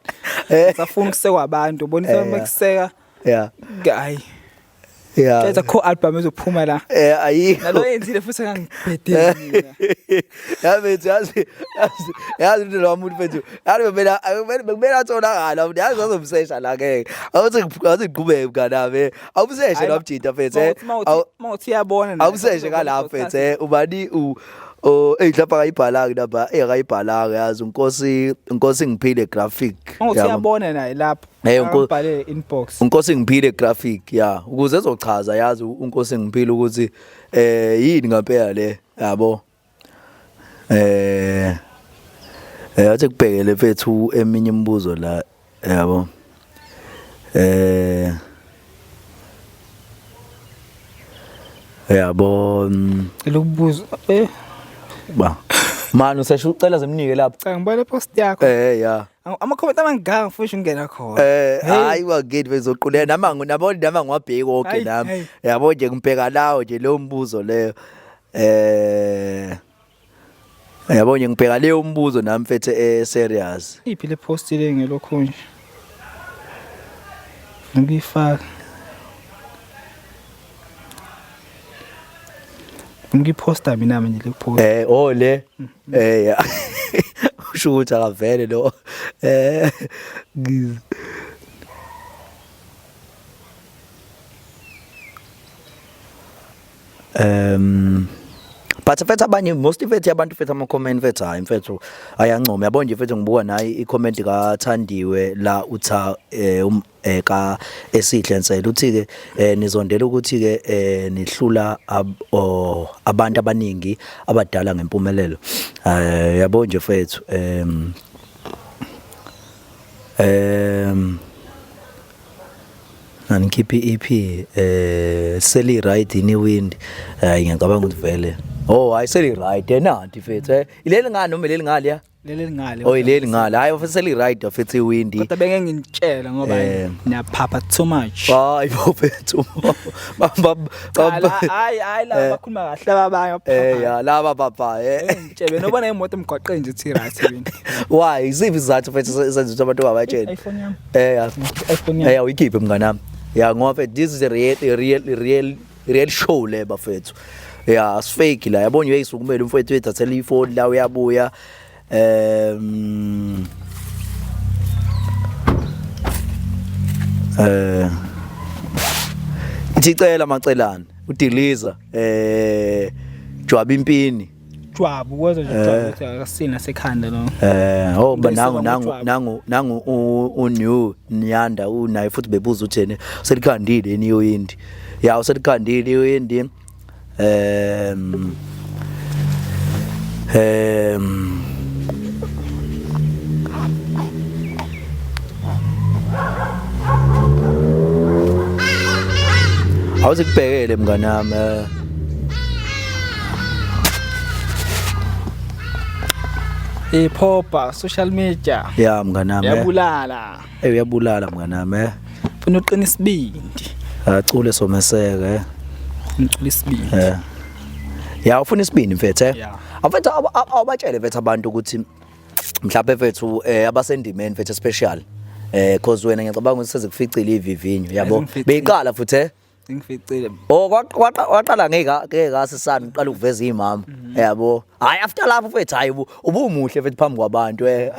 safuna ukusekwa abantu bonisa bekuseka yeah hayi yeah letha co album ezophuma la ayikho nalo yenzile futhi angibhedela mina yazi lo muntu mfethu bekumele atholakala umuntu yazi azomsesha la ke awuthi qhubeke mnganabe awumseshe lapha mfethu mawuthi yabona awumseshe kalapha mfethu ubani mhlawumbe akayibhalanga lapha akayibhalanga yazi unkosi ngiphile graphic mawuthi yabona naye lapha ngibhale inbox unkosi ngiphile graphic yeah ukuze ezochaza yazi unkosi ngiphile ukuthi yini ngempela le yabo athi kubhekele mfethu eminye imibuzo la yabo yabo lokubuza ba manje usesho ucela zemnike lapha cha ngibale post yakho yeah ama comment amangaka mfusha ungena khona hayi wakithi bezoqulela nama ngiwabheki konke nami yabo nje ngibheka lawo nje lo mbuzo leyo yabo nje ngibheka leyo mbuzo nami mfethu serious iphi le post le ngelokho nje ngifaka ngiposta mina manje le post le yeah usho ukuthi akavele lo But mfethu abanye most mfethu abantu mfethu ama comment mfethu hayi mfethu ayancoma yabo nje mfethu ngibuka nayi I comment kaThandiwe la utha ka esihle nsela uthi ke nizondela ukuthi ke nihlula abantu abaningi abadala ngempumelelo yabo nje mfethu Angikhiphi EP seli right in wind ngiyacabanga ukuthi vele hayi seli right nanti mfethu ileli ngani noma ileli ngali ya leli ngale ileli ngali hayi mfethu seli right mfethu iwindi kodwa benge ngintshela ngoba niyaphapha too much hayi mfethu hayi la bakhuluma kahle abanye ya laba papa ngitshebe nobona imoto emgwaqeni nje ithi right yini why iziphi izathu mfethu senza ukuthi abantu babatshela iPhone yami iPhone yami uyikhiphe mngani nami ya ngoba this is a real show le bafethu yeah as fake la yabona uyayisukumela umfowethu ethathela iphone la uyabuya ithicela macelana udiliza Jwabu Impini Jwabu kwenza nje Jwabu akasina sekhanda no nangu unew Nyanda unaye futhi bebuza uthene selikhandile niyo yindi ya uselikhandile niyo yindi awuzikubhekele mngani nami iphopa social media ya mngani nami yabulala uyabulala mngani nami ufuna uqina isibindi acule someseke ngicula isibindi ya ufuna isibindi mfethu afethu abatshele mfethu abantu ukuthi mhlawumbe mfethu abasendimeni mfethu special cause wena ngiyacabanga ukuthi sezikuficile ivivinyo yabo beyiqala futhi ngificile waqala ngeke ngasisana uqala ukuveza imama yabo hayi after lapho mfethu hayi ubumuhle mfethu phambi kwabantu hayi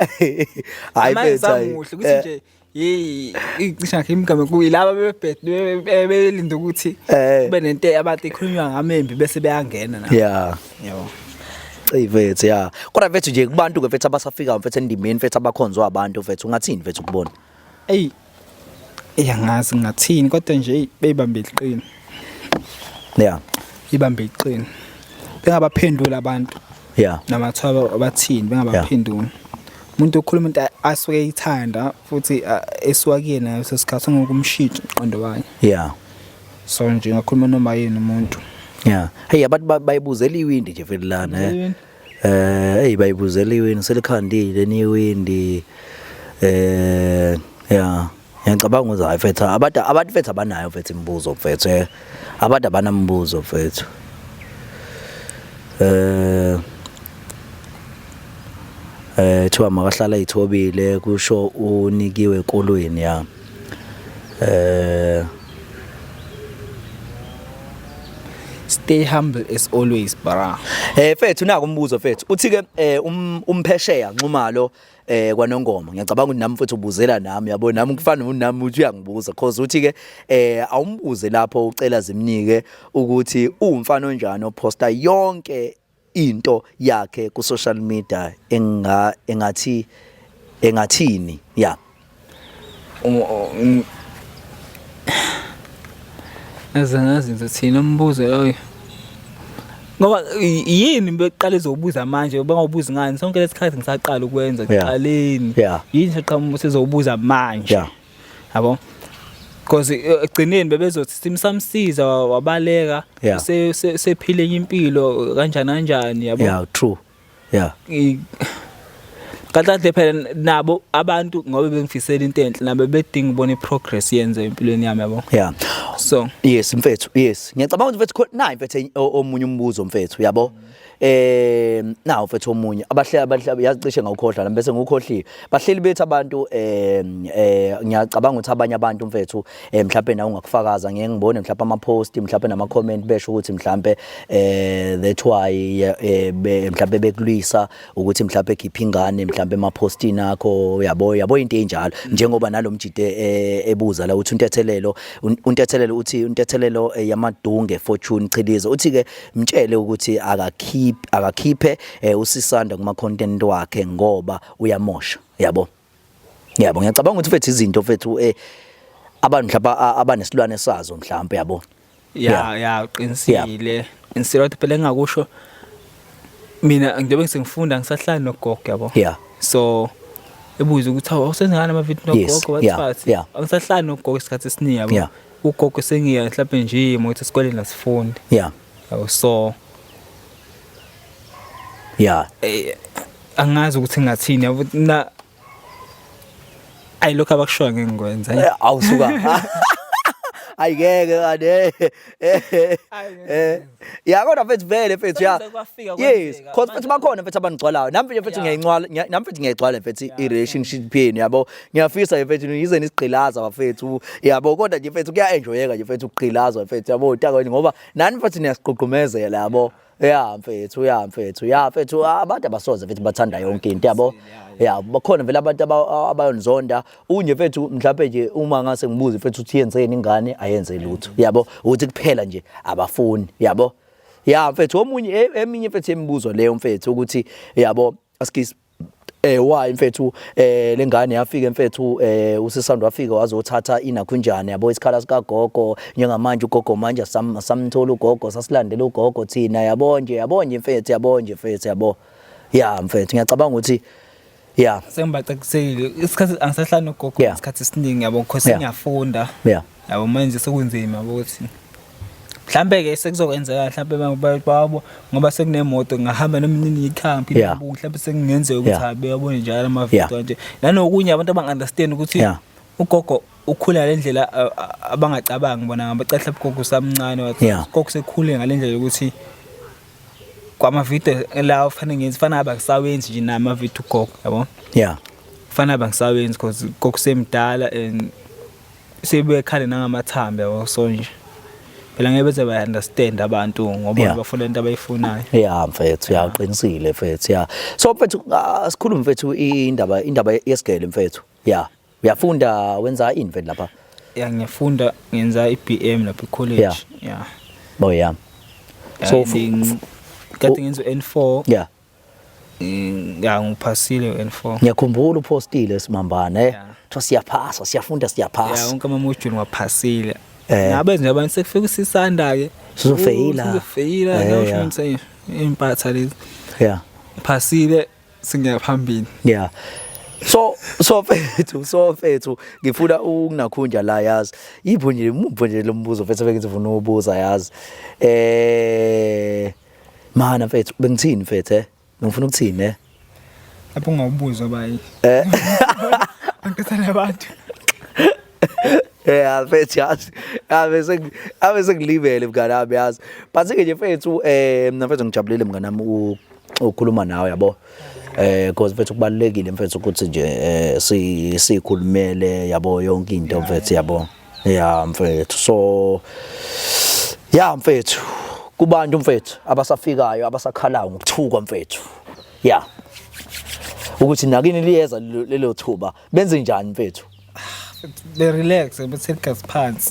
mfethu muhle ukuthi nje icisha yakhe imigame kuyilaba bebebhet belinda ukuthi kube nento abantu ikhulunywa ngamembi bese beyangena na yabo mfethu ya kodwa mfethu nje kubantu ke mfethu abasafika mfethu endimeni mfethu abakhonzwa abantu mfethu ungathini mfethu ukubona iyangazi ngathini kodwa nje beyibambe iqini ibambe iqini bengabaphendula abantu namathwa abathini bengabaphendula umuntu okhuluma into asuke eyithanda futhi eswakiyena sesikhathi ngokumshitsha iqondo wakhe so nje ngakhuluma noma yini umuntu hey abantu bayibuzela iwindi nje vele lana hey bayibuzela iwindi selikhandile niwindi ngiyacabanga ukuthi hayi mfethu abantu mfethu abanayo mfethu imibuzo mfethu abantu abanambuzo mfethu thiwa makahlala ithobile kusho unikiwe kolweni ya stay humble as always bara mfethu naka umbuzo mfethu uthi ke umphesheya Nxumalo kwaNongoma ngiyacabanga ukuthi nami mfethu ubuzela nami yabo nami kufana nami uthi uyangibuza cause uthi ke awumbuze lapho ucela zimnike ukuthi umfana onjani oposta yonke into yakhe ku social media engathini azenza thina umbuzo loyo ngoba yini beqala ezobuza manje bangawubuza ngani sonke lesikhathi ngisaqala ukwenza eqaleni yini siqhamuka sizobuza manje yabo because egcineni bebezothi simsamsiza wabaleka sephile impilo kanjani yabo true Kadade phela nabo abantu ngoba bengifisela into enhle nabe bedinga ubona iprogress yenze empilweni yami yabo so yes mfethu ngiyacabanga ukuthi mfethu nayi mfethu omunye umbuzo mfethu yabo nawo mfethu omunye abahle yazicishe ngawukhohlwa bese ngukhohliwe bahleli bethi abantu ngiyacabanga ukuthi abanye abantu mfethu mhlawumbe nawe ungakufakaza ngeke ngibone mhlawumbe ama post mhlawumbe nama comment besho ukuthi mhlawumbe that's why mhlawumbe bekulwisa ukuthi mhlawumbe ekhipha ingane mhlawumbe ema postini akho yabo into enjalo njengoba nalomjide ebuza la uthi untethelelo uthi untethelelo yamadunge Fortune Chilize uthi ke mtshele ukuthi akakhiphe usisanda kuma content wakhe ngoba uyamosha yabo ngiyacabanga ukuthi mfethu izinto mfethu abantu mhlawumbe abanesilwane sazo mhlawumbe yabo ya uqinisile insirothi phela engakusho mina ngibe ngisengifunda ngisahlala nogogo yabo so ebuza ukuthi awusenze ngani ama video nogogo wathi angisahlala nogogo isikhathi esiningi yabo ugogo sengiya mhlawumbe nje ukuthi esikoleni asifundi so angazi ukuthi ngathini yabo na ayilokho abakushoya ngengikwenza awusuka ayikeke kade kodwa mfethu vele mfethu yes cause mfethu bakhona mfethu abangigcwalayo nami mfethu ngiyayigcwala mfethu i-relationship yini yabo ngiyafisa mfethu yize nisigqilaza bafethu yabo kodwa nje mfethu kuya-enjoyeka nje mfethu ukugqilazwa mfethu yabo takweni ngoba nani mfethu niyasiqhuqhumezela yabo mfethu abantu abasoze mfethu bathanda yonke into yabo bakhona vele abantu abayonizonda unje mfethu mhlawumbe nje uma ngase ngibuze mfethu uthi yenzeni ingane ayenze lutho yabo ukuthi kuphela nje abafuni yabo mfethu omunye eminye mfethu yemibuzo leyo mfethu ukuthi yabo askisi why mfethu lengane yafika mfethu usisando wafika wazothatha inakunjani yabo isikhala sika gogo njengamanje ugogo manje samthola ugogo sasilandela ugogo thina yabonje mfethu yabo mfethu ngiyacabanga ukuthi sengibacekisile isikhathi angisahlala nogogo isikhathi esiningi yabo because ngiyafunda yabo manje sekunzima yabo ukuthi mhlambe ke sekuzokwenzeka mhlambe babo ngoba sekunemoto ngahamba nomnini ikhampi mhlambe sekungenzeka ukuthi habe yabone njalo ama video nje nanokunye abantu abangunderstand ukuthi ugogo ukhula lendlela abangacabangi bona ngabacahla ugogo samncane wathi ugogo sekhule ngalendlela ukuthi kwama video la ufanele ngenzi fana abakusawenzi nje nama video ugogo yabo fana abakusawenzi because ugogo semdala and sebekhale nangamathambo yabo so nje phela ngeke beze ba understand abantu ngoba bafuna into abayifunayo mfethu uqinisile mfethu so mfethu sikhuluma mfethu indaba yesigele mfethu uyafunda wenza ini mfethu lapha ngiyafunda ngenza iBM lapha ecollege so kade ngenza N4 ngiphasile N4 ngiyakhumbula upostile simambana siyaphasa siyafunda siyaphasa wonke ama module ngaphasile ngabe nje abantu sekufika usisanda ke sizofeyila ngisho ngithi impatha lezi phasile singaphambili so mfethu ngifuna ukunakhunja la yazi yipho nje lombuzo mfethu bengizofuna ukubuza yazi mana mfethu bengithini mfethu ngifuna ukuthini lapho ungawubuza bayi angithanda abantu mfethu yazi abese ngilibele mnganami yazi but nje mfethu mina mfethu ngijabulile mnganami ukukhuluma nawe yabo because mfethu kubalekile mfethu ukuthi nje sikhulumele yabo yonke into mfethu yabo mfethu so mfethu kubantu mfethu abasafikayo abasakhalayo ngokuthuka mfethu ukuthi nakini liyeza lelo thuba benze njani mfethu be relax bethelika phansi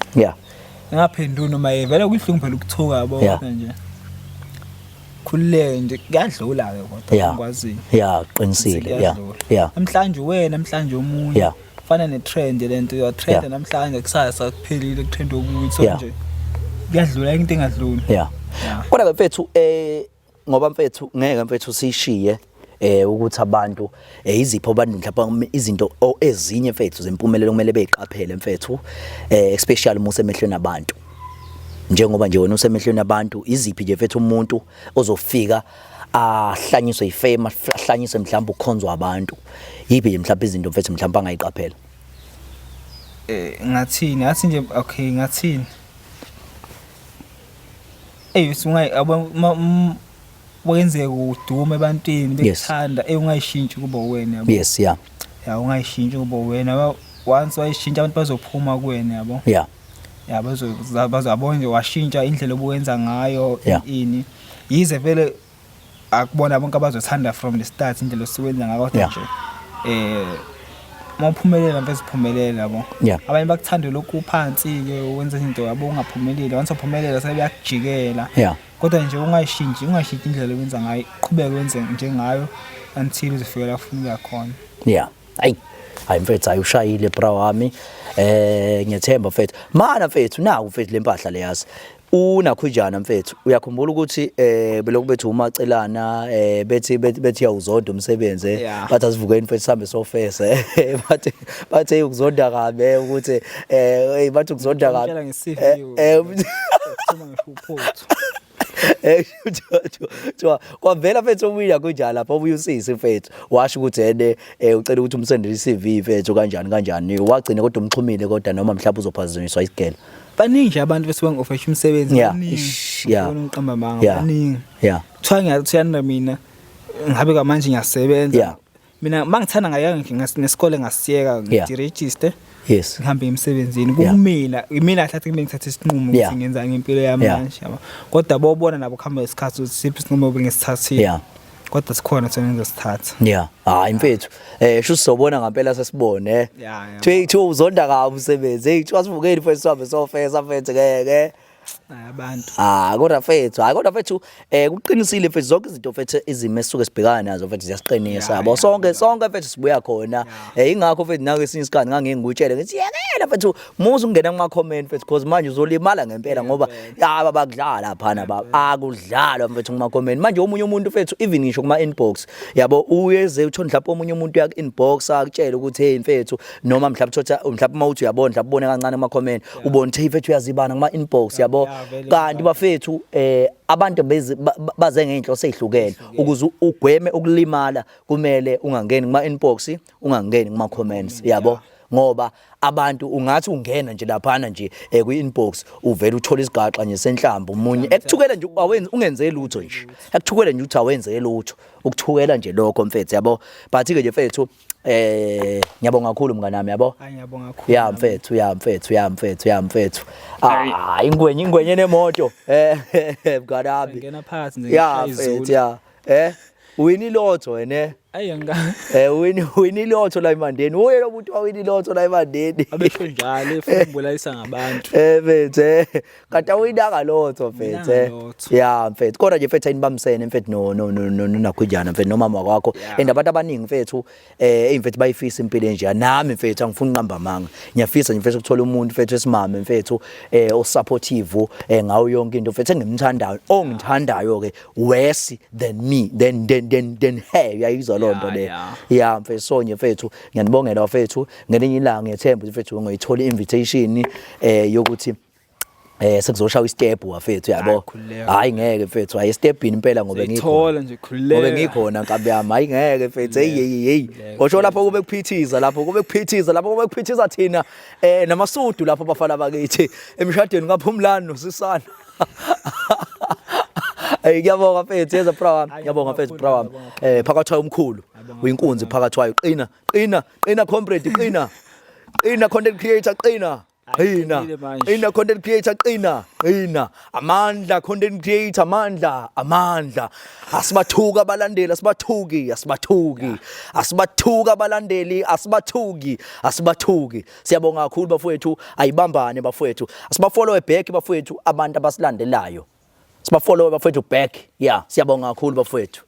ngaphendula noma vele kuhlungu phela ukuthuka yabo nje khululeke nje kuyadlula ke kodwa ngikwazi qinisile namhlanje omunye fana netrend lento yo trend namhlanje kusasa kuphelile kutrend okunye so nje kuyadlula into engadluli kodwa mfethu ngoba mfethu ngeke mfethu sishiye ukuthi abantu izipho abantu mhlawumbe izinto ezinye mfethu zempumelelo kumele beyiqaphele mfethu especially musemehlweni abantu njengoba nje wena usemehlweni abantu iziphi nje mfethu umuntu ozofika ahlanyiswe ifame ahlanyiswe mhlawumbe ukukhonzwa abantu yibe nje mhlawumbe izinto mfethu mhlawumbe angayiqaphela ngathi nje okay ngathini usungayi wenzeke udume ebantwini bekuthanda ungayishintshi kuba wena yabo. Yes, yeah. Ya ungayishintshi kuba wena once wayishintsha abantu bazophuma kuwena yabo. Yeah. Ya bazabona nje washintsha indlela obuwenza ngayo ini. Yize vele akubona bonke abazothanda from the start indlela osuwenza ngayo kodwa nje mawuphumelela mfethu uphumelela yabo. Abanye bakuthanda lokhu phansi ke wenza into yabo ungaphumeleli once uphumelela sebeyakujikela. Kodwa nje ungayishintshi indlela owenza ngayo qhubeka wenze njengayo until uzofika la ufuna ukuya khona. Yeah. Hayi mfethu ayushayile bra wami. Ngiyathemba mfethu. Mana mfethu naku mfethu lempahla leyazi. Unakho njana mfethu uyakhumbula ukuthi belokhu bethu umacelana bethi yawuzonda umsebenze bathi asivukeni mfethu sambe sofese bathi ukuzonda kabe ukuthi bathi ukuzonda kabe kwavela mfethu obuya kunjani lapha obuyusisi mfethu washo ukuthi ene ucela ukuthi umsendele iCV mfethu kanjani wagcina kodwa umxhumile kodwa noma mhlawumbe uzophazanyiswa isigele. Baningi abantu besibangofesha umsebenzi baningi. Unqamba manga baningi. Kuthiwa ngiyathanda mina ngabe kamanje ngiyasebenza. Mina mangithanda ngayake ngesikole ngasiyeka ngiregister. Yes. Ngihambe emsebenzini kumina hlathe kumbe ngithathe isinqumo ukuthi ngenza ngempilo yami manje yabo. Kodwa bobona nabo kuhamba isikhathi ukuthi siphi isinqumo bengisithathile. Kodwa sikhona senza sithatha. Hayi mfethu sho sizobona ngempela sesibone. Thi uzonda kabi umsebenzi. Hey thiwa sivukeni mfethu sihambe sofesa mfethu ke. Abantu. Kodwa mfethu kuqinisile mfethu zonke izinto mfethu izimo esisuke sibhekana nazo mfethu ziyasiqinisa yabo sonke mfethu sibuya khona ingakho mfethu nawe esinye isikhathi ngangengikutshela ngithi yekela mfethu musu ungena kuma comment mfethu because manje uzolimala ngempela ngoba yaba bakudlala phana baba akudlalwa mfethu kuma comment manje omunye umuntu mfethu even ngisho kuma inbox yabo uyeze uthona mhlawumbe omunye umuntu yak inbox akutshela ukuthi hey mfethu noma mhlawumbe mawuthi uyabona mhlawumbe ubone kancane kuma comment ubone hey mfethu uyazibana kuma inbox yabo kanti bafethu abantu baze ngeenhloso ezihlukene ukuze ugweme ukulimala kumele ungangeni kuma inbox ungangeni kuma comments yabo ngoba abantu ungathi ungena nje laphana nje ku-inbox uvela uthola isigaxa nje senhlamba umunye ekuthukela nje ungenze lutho nje ekuthukela nje uthi awenze lutho ukuthukela nje lokho mfethu yabo but ke nje mfethu ngiyabonga kakhulu mngani nami yabo ngiyabonga kakhulu ya mfethu ingwenye nemoto mngani nami ngena phansi nje ya wini lotho wena ayanga wini lotho la eMandeni uye umuntu wawini lotho la eMandeni abesho njalo efumbulayisa ngabantu mfethu kanti awina kalotho mfethu ya mfethu kodwa nje mfethu ayinibambisene mfethu no nakhujana mfethu nomama wakho and abantu abaningi mfethu mfethu bayifisa impilo enje nami mfethu angifuni unqamba manga ngiyafisa nje mfethu ukuthola umuntu mfethu esimame mfethu osupportive ngawo yonke into mfethu engimthandayo ongithandayo ke worse than me then hey uyayizwa lonto le ya mfethu sonye mfethu ngiyanibongela mfethu ngelinye ilanga ngiyethemba mfethu ngoyithola invitation yokuthi sekuzoshaya istep wafethu yabo hayi ngeke mfethu hayi stepini impela ngobe ngithola nje khululeka ngobe ngikhona nkabi yami hayi ngeke mfethu hey osho lapho kube kuphithiza thina namasudu lapho abafana bakithi emshadweni kaPhumlani noSisana ngiyabonga mfethu yeza bra ngiyabonga mfethu bra wami phakathi omkhulu uyinkunzi phakathi wayo qina comrade qina content creator qina content creator qina amandla content creator amandla asibathuka abalandeli asibathuka abalandeli asibathuki siyabonga kakhulu bafowethu ayibambane bafowethu asibafollow back bafowethu abantu abasilandelayo sibafollow bafowethu back siyabonga kakhulu bafowethu.